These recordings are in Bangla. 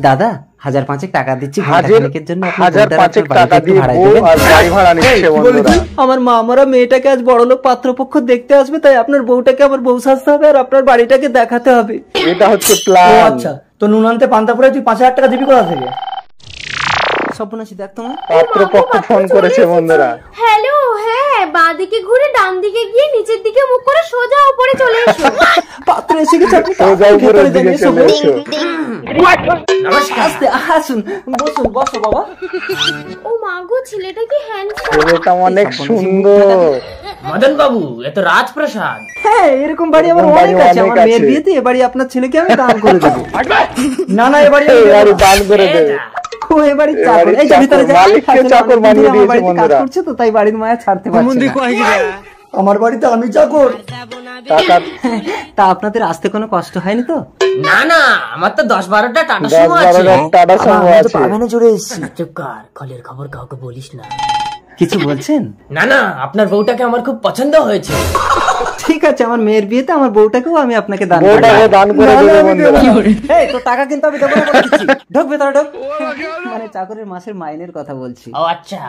দাদা 1000 টাকা দিচ্ছি জন্য, 1000 টাকা দিয়ে বউ আর গাড়ি ভাড়া নিচ্ছে বন্ধুরা। আমার মামারা মেয়েটাকে আজ বড়লোক পাত্রপক্ষ দেখতে আসবে, তাই আপনার বউটাকে আমার বউ সাজতে হবে আর আপনার বাড়িটাকে দেখাতে হবে। এটা হচ্ছে প্ল্যান। আচ্ছা, তো নুন আনতে পান্তা পরে তুই 5000 টাকা দিবি কোথা থেকে? সর্বনাশী, দেখ তোমার পাত্রপক্ষ ফোন করেছে বন্ধুরা। হ্যালো, হ্যাঁ, বাঁ দিকে ঘুরে ডান দিকে গিয়ে নিচের দিকে মুখ করে সোজা উপরে চলে এসো। পাত্র এসে গেছে, আপনি সোজা উপরের দিকে চলে এসো। নমস্কার, আসুন, বসুন, বসো বাবা। ও মা গো, ছেলেটা কি হ্যান্ডসাম। ছেলেটা অনেক সুন্দর। মদন বাবু, এত রাজপ্রাসাদ। হ্যাঁ, এরকম বাড়ি আমার অনেক আছে। আমার মেয়ের বিয়েতে এ বাড়ি আপনার ছেলেকে আমি দান করে দেবো। না না, এ বাড়ি দান করে দেবে। ও এ বাড়ি চাকর, এই যে ভিতরে যা। মালিককে চাকর বানিয়ে দিয়েছে বন্ধুরা। করছে তো তাই বাড়ির মায়া ছাড়তে পারছে না। আমার বাড়িতে আমি চাকর। তা আপনাদের আসতে কোনো কষ্ট হয়নি তো? না না, আমার তো 10-12টা টাটা সুমো আছে। 10-12টা টাটা সুমো আছে। পাবেনে জুড়ে এসেছি। চুপ কর, কলের খবর কাউকে বলিস না। কিছু বলছেন? না না, আপনার বউটাকে আমার খুব পছন্দ হয়েছে। ঠিক আছে, আমার মেয়ের বিয়েতে আমার বউটাকেও আমি আপনাকে দান করে দেব বন্ধুরা। এই তো টাকা কিন্তু আমি দেবো না বলে দিচ্ছি। ঢোক ভেতরে ঢোক। মানে চাকরের মাসের মাইনের কথা বলছি। ও আচ্ছা।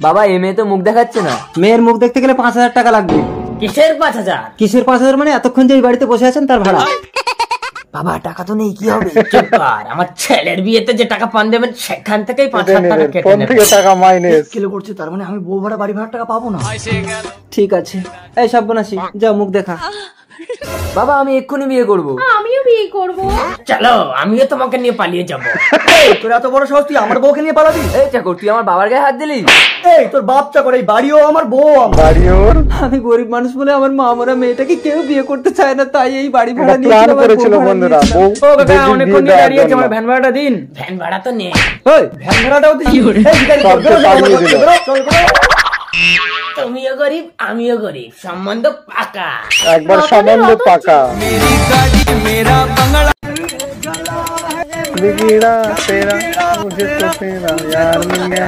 বাবা, এই মেয়ে তো মুখ দেখাচ্ছে না। মেয়ের মুখ দেখতে গেলে 5000 টাকা লাগবে। কিসের 5000? কিসের 5000? মানে এতক্ষণ যে এই বাড়িতে বসে আছেন তার ভাড়া। বাবা, টাকা তো নেই, কি হবে? চুপ কর, আমার ছেলের বিয়েতে যে টাকা পান দেবেন সেখান থেকেই 5000 টাকা কেটে কোন নেবেন। থেকে টাকা মাইনাস কিলো করছে, তার মানে আমি বউ ভাড়া বাড়ি ভাড়া টাকা পাবো না। ঠিক আছে, এই সর্বনাশী, যা মুখ দেখা। বাবা, আমি এক্ষুনি বিয়ে করবো। আমিও বিয়ে করব। চলো, আমিও তোমাকে নিয়ে পালিয়ে যাবো। তোর এত বড় সাহস, তুই আমার বউকে নিয়ে পালাবি? এই চাকর, তুই আমার বাবার গায়ে হাত দিলি? এই তোর বাপ চাকর, এই বাড়িও আমার, বউ আমার। বাড়িও আমি গরিব মানুষ বলে আমার মা আমরা মেয়েটাকে কেউ বিয়ে করতে চায় না, তাই এই বাড়ি ভাড়া নিয়ে প্ল্যান করেছিল বন্ধুরা। বউ অনেকক্ষণ ধরে দাঁড়িয়ে আছে, আমার ভ্যান ভাড়াটা দিন। ভ্যান ভাড়া তো নেই। ওই ভ্যান ভাড়াটাও দিন। এই ভিখারি, তুমিও গরিব, আমিও গরিব, সম্বন্ধ পাকা। একবার সম্বন্ধ পাকা। बिगड़ा तेरा मुझे तो तेरा यार मिल गया।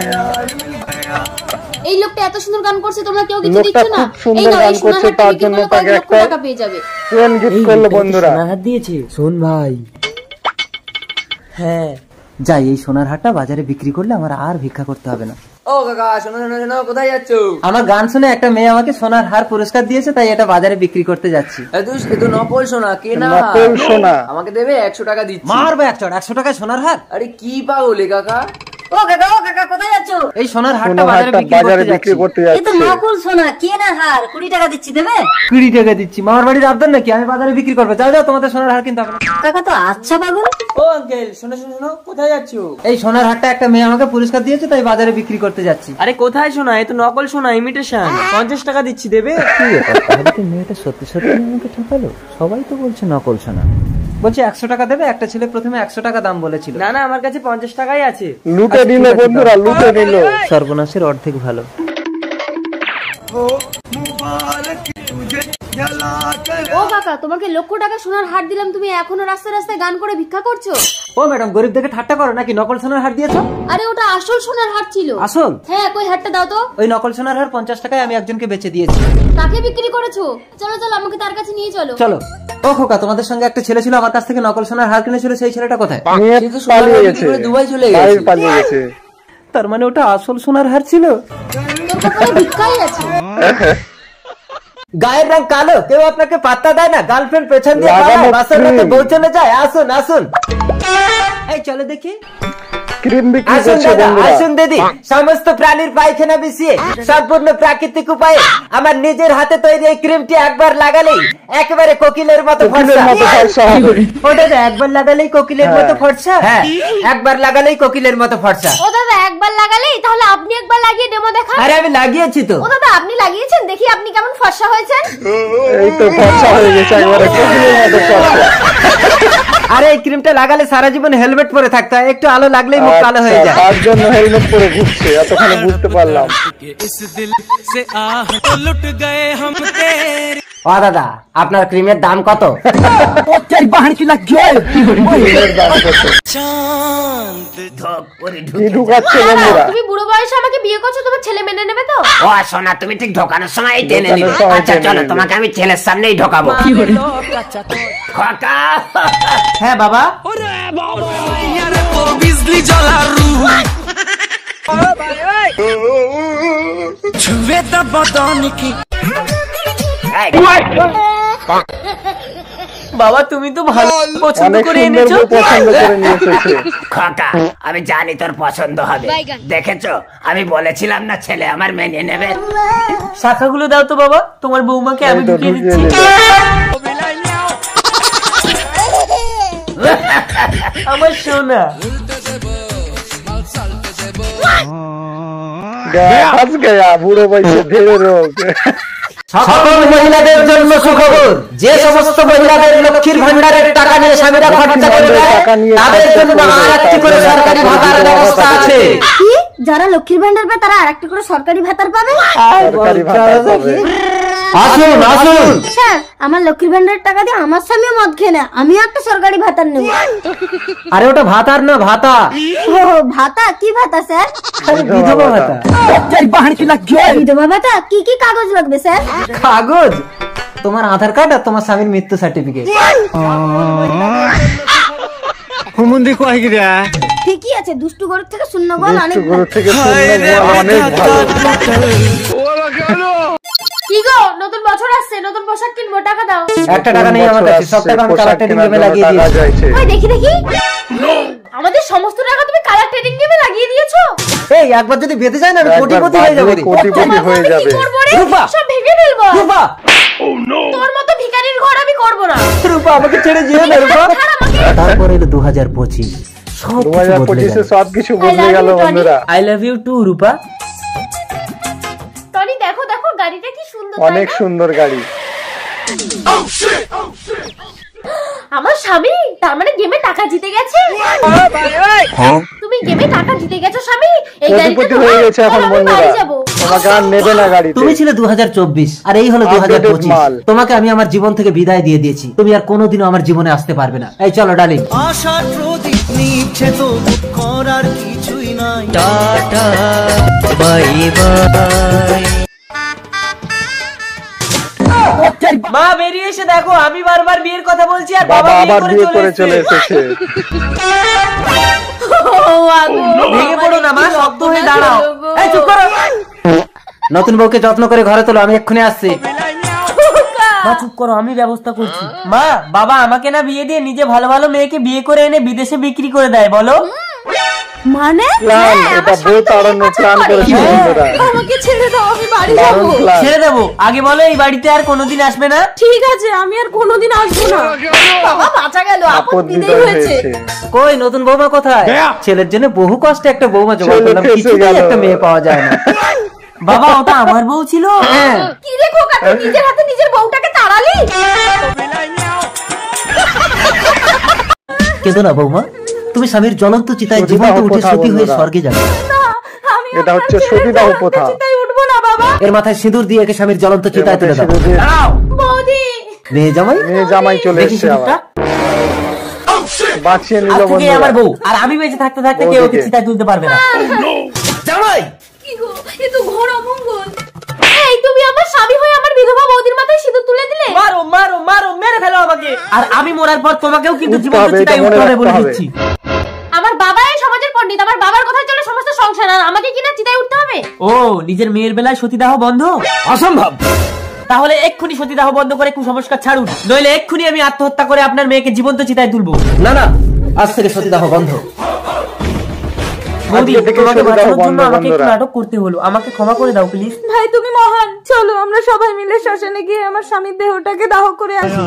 এই লোকটা এত সুন্দর গান করছে, তোমরা কেউ কিছু লোকটা দিচ্ছ না? খুব সুন্দর গান করছে, তার জন্য তাকে একটা টাকা পেয়ে যাবে। ট্রেন গিফট করলো বন্ধুরা। সোনার হাট দিয়েছে। শোন ভাই, হ্যাঁ যাই, এই সোনার হাটটা বাজারে বিক্রি করলে আমার আর ভিক্ষা করতে হবে না। ও কাকা, শোনো শোনো শোনো, কোথায় যাচ্ছ? আমার গান শুনে একটা মেয়ে আমাকে সোনার হার পুরস্কার দিয়েছে, তাই এটা বাজারে বিক্রি করতে যাচ্ছি। তুই নকল সোনা কে না? নকল সোনা আমাকে দেবে 100 টাকা দিচ্ছি। মারবে 100 টাকায় সোনার হার? আরে কি পাগলে কাকা। ও কাকা, ও কাকা, কোথায় যাচ্ছ? এই সোনার হারটা বাজারে বিক্রি করতে যাচ্ছি। এটা নকল সোনা, কে না হার? 20 টাকা দিচ্ছি, দেবে? 20 টাকা দিচ্ছি? মামার বাড়ির আবদার নাকি আমি বাজারে বিক্রি করবো? যাও যাও, তোমাদের সোনার হার কিনতে হবে না। কাকা তো আচ্ছা পাগল। ও আঙ্কেল, শোনো শোনো শোনো, কোথায় যাচ্ছ? এই সোনার হারটা একটা মেয়ে আমাকে পুরস্কার দিয়েছে, তাই বাজারে বিক্রি করতে যাচ্ছি। আরে কোথায় সোনা? এ তো নকল সোনা, ইমিটেশন। 50 টাকা দিচ্ছি, দেবে? তাহলে তো মেয়েটা সত্যি সত্যি আমাকে ঠকালো। সবাই তো বলছে নকল সোনা। বলছে 100 টাকা দেবে। একটা ছেলে প্রথমে 100 টাকা দাম বলেছিল। না না, আমার কাছে 50 টাকাই আছে। লুটে নিল বন্ধুরা, লুটে নিল। সর্বনাশের অর্ধেক ভালো। ও কাকা, তোমাকে লক্ষ টাকা সোনার হার দিলাম, তুমি এখনো রাস্তায় রাস্তায় গান করে ভিক্ষা করছো? ও ম্যাডাম, গরিব দেখে ঠাট্টা করো নাকি? নকল সোনার হার দিয়েছো? আরে ওটা আসল সোনার হার ছিল। আসল? হ্যাঁ, কই হারটা দাও তো। ওই নকল সোনার হার 50 টাকায় আমি একজনকে বেচে দিয়েছি। কাকে বিক্রি করেছো? চলো চলো, আমাকে তার কাছে নিয়ে চলো। চলো। ও খোকা, তোমাদের সঙ্গে একটা ছেলে ছিল, আমার কাছ থেকে নকল সোনার হার কিনেছিল, সেই ছেলেটা কোথায়? পালিয়ে গেছে, দুবাই চলে গেছে, পালিয়ে গেছে। তার মানে ওটা আসল সোনার হার ছিল। তোর কপালে ভিক্ষাই আছে। গায়ের রং কালো, কেউ আপনাকে পাত্তা দেয় না। গার্লফ্রেন্ড পেছন দিয়ে পালায়, বাসের রাতে বউ চলে যায়। আসুন আসুন, এই চলে দেখি। আসুন দিদি, সমস্ত প্রাণীর পায়খানা মিশিয়ে সম্পূর্ণ প্রাকৃতিক উপায়ে আমার নিজের হাতে তৈরি এই ক্রিমটি একবার লাগালেই একেবারে কোকিলের মতো ফর্সা। ওটা একবার লাগালেই কোকিলের মতো ফর্সা। হ্যাঁ, একবার লাগালেই কোকিলের মতো ফর্সা। ও দাদা, একবার লাগালেই? তাহলে আপনি একবার লাগিয়ে ডেমো দেখান। আরে আমি লাগিয়েছি তো। ও দাদা, আপনি লাগিয়েছেন? দেখি আপনি কেমন ফর্সা হয়েছেন। এই তো ফর্সা হয়ে গেছে, একবারে কোকিলের মতো ফর্সা। আরে এই ক্রিমটা লাগালে সারা জীবন হেলমেট পরে থাকতে হয়, একটু আলো লাগলেই মুখ কালো হয়ে যায়। তার জন্য হেলমেট পরে ঘুরছে, এতক্ষণে বুঝতে পারলাম। ও দাদা, আপনার ক্রিমের দাম কত? ক্রিমের দাম কত? কি ঢুকাচ্ছে বন্ধুরা? তুমি বুড়ো বয়সে আমাকে বিয়ে করছো, তোমার ছেলে মেনে নেবে তো? ও সোনা, তুমি ঠিক ঢোকানোর সময় টেনে নিবে। আচ্ছা চলো, তোমাকে আমি ছেলের সামনেই ঢোকাবো। খোকা। হ্যাঁ বাবা। बिजली जला रूह छुए द बदन की এই, বাবা তুমি তো ভালো পছন্দ অনেক করে সুন্দর এনেছো। বউ পছন্দ করে নিয়ে এসেছে। খোকা, আমি জানি তোর পছন্দ হবে। দেখেছো, আমি বলেছিলাম না ছেলে আমার মেনে নেবে। শাখাগুলো দাও তো বাবা, তোমার বৌমাকে আমি এই তো ঢুকিয়ে ঢুকিয়ে দিচ্ছি। দিল। আমার সোনা। फंस गया बुढ़ो বয়সে ঢের রোগ। সকল মহিলাদের জন্য সুখবর, যে সমস্ত মহিলাদের লক্ষ্মীর ভান্ডারের টাকা নিয়ে স্বামীরা খরচা করে দেয়, তাদের জন্য আরেকটি করে সরকারি ভাতার ব্যবস্থা আছে। কি? যারা লক্ষ্মীর ভান্ডার পায় তারা আরেকটি করে সরকারি ভাতার পাবে? সরকারি ভাতা পাবে। আসুন আসুন। স্যার, আমার লক্ষ্মীর ভান্ডারের টাকা দিয়ে আমার স্বামীও মদ খেয়ে নেয়, আমিও একটা সরকারি ভাতার নেব। আরে ওটা ভাতার না, ভাতা। ও ভাতা? কি ভাতা স্যার? বিধবা ভাতা। বিধবা ভাতা? কি কি কাগজ লাগবে স্যার? কাগজ? তোমার আধার কার্ড আর তোমার স্বামীর মৃত্যু সার্টিফিকেট। হুমুন্দি কয় গিরা? ঠিকই আছে, দুষ্টু গরুর থেকে শূন্য গোল অনেক গরু থেকে শূন্য গোল অনেক ভালো। কি গো, নতুন বছর আসছে, নতুন পোশাক কিনবো, টাকা দাও। একটা টাকা নেই আমার কাছে, সব টাকা আমি কালার ট্রেডিং গেমে লাগিয়ে দিয়েছি। ওই দেখি দেখি, আমাদের সমস্ত টাকা তুমি কালার ট্রেডিং গেমে লাগিয়ে দিয়েছো। এই একবার যদি বেঁধে যায় না আমি কোটিপতি হয়ে যাবো রে। কোটিপতি হয়ে আমি যাবে। কি করবো রে? রূপা! সব ভেঙে ফেলবো। রূপা, তোর মতো ভিখারির ঘর আমি করবো না। রূপা আমাকে ছেড়ে যেও না রূপা। ছাড় আমাকে। তারপরে 2025 সব কিছু বদলে 2025 গেল। সবকিছু বদলে গেল বন্ধুরা। I love you too Rupa. Tony দেখো দেখো, গাড়িটা কি সুন্দর। অনেক তাই না? সুন্দর গাড়ি। আমার স্বামী তার মানে গেমে টাকা জিতে গেছে। তুমি গেমে টাকা জিতে গেছো স্বামী। এই গাড়িটা কোটিপতি হয়ে গেছে এখন আমি বন্ধুরা। বাড়ি যাবো। তোমাকে আর নেবে না গাড়িতে। তুমি ছিলে 2024 আর এই হলো 2025। মাল। তোমাকে আমি আমার জীবন থেকে বিদায় দিয়ে দিয়েছি, তুমি আর কোনোদিনও আমার জীবনে আসতে পারবে না। এই চলো ডার্লিং। আশার প্রদীপ নিচ্ছে তো করার কিছুই নাই। Tata bye bye. মা বেরিয়ে এসে দেখো, আমি বারবার বিয়ের কথা বলছি আর বাবা আবার বিয়ে করে চলে এসেছে। ভেঙে পড়ো না মা, শক্ত হয়ে দাঁড়াও। এই চুপ করো। নতুন বউকে যত্ন করে ঘরে তোলো, আমি এক্ষুনি আসছি। মা চুপ করো, আমি ব্যবস্থা করছি। মা, বাবা আমাকে না বিয়ে দিয়ে নিজে ভালো ভালো মেয়েকে বিয়ে করে এনে বিদেশে বিক্রি করে দেয়, বলো। মানে প্ল্যান, এটা বউ তাড়ানোর প্ল্যান করেছে বন্ধুরা। আমাকে ছেড়ে দাও, আমি বাড়ি দারুণ যাবো। প্ল্যান। ছেড়ে দেবো, আগে বলো এই বাড়িতে আর কোনোদিন আসবে না। ঠিক আছে, আমি আর কোনোদিন আসবো না। বাবা বাঁচা গেল, আপদ আপদ বিদায় বিদায় হয়েছে। হয়েছে। কই নতুন বৌমা কোথায়? ছেলের জন্য বহু কষ্টে একটা বৌমা জোগাড় করলাম, ছেলে ফেঁসে কিছুতেই গেল। একটা মেয়ে পাওয়া যায় না। বাবা ওটা আমার বউ ছিল। হ্যাঁ। কি রে খোকা, তুই নিজের হাতে নিজের বউটাকে তাড়ালি? কেঁদো না বৌমা, তুমি স্বামীর জ্বলন্ত চিতায় সতীদাহ জীবন্ত উঠে প্রথা সতী হয়ে বন্ধুরা। স্বর্গে যাবে। না, আমি এটা হচ্ছে সতীদাহ প্রথা। চিতায় উঠবো না বাবা। এর মাথায় সিঁদুর দিয়ে একে স্বামীর জ্বলন্ত চিতায় তুলে দাও। বৌদি, মেয়ে জামাই, মেয়ে জামাই চলে দেখি এসেছে সিঁদুরটা। আবার। বাঁচিয়ে নিল আজ থেকে বন্ধুরা। আমার বউ, আর আমি বেঁচে থাকতে থাকতে কেউ ওকে বৌদিকে। চিতায় তুলতে পারবে না। জামাই, কি গো, এ তো ঘোর অমঙ্গল। এই তুমি আমার স্বামী হয়ে আমার বিধবা বৌদির মাথায় সিঁদুর তুলে দিলে। মারো মারো মারো, মেরে ফেলো আমাকে। আর আমি মরার পর তোমাকেও কিন্তু উঠতে জীবন্ত হবে, চিতায় এটা মনে উঠতে হবে বলে রাখতে হবে। দিচ্ছি। আমার বাবা এই সমাজের পণ্ডিত, আমার বাবার কথাই চলে সমস্ত সংসার, আর আমাকে কিনা চিতায় উঠতে হবে। ও, নিজের মেয়ের বেলায় সতীদাহ বন্ধ? অসম্ভব। তাহলে এক্ষুনি সতীদাহ বন্ধ করে কুসংস্কার ছাড়ুন, নইলে এক্ষুনি আমি আত্মহত্যা করে আপনার মেয়েকে জীবন্ত চিতায় তুলবো। না না, আজ থেকে সতীদাহ বন্ধ। বৌদি, আজকে থেকে তোমাকে সতীদাহ বাঁচানোর জন্য বন্ধ আমাকে একটু বন্ধুরা। নাটক করতে হলো, আমাকে ক্ষমা করে দাও প্লিজ। ভাই তুমি মহান, চলো আমরা সবাই মিলে শ্মশানে গিয়ে আমার স্বামীর দেহটাকে দাহ করে আসি।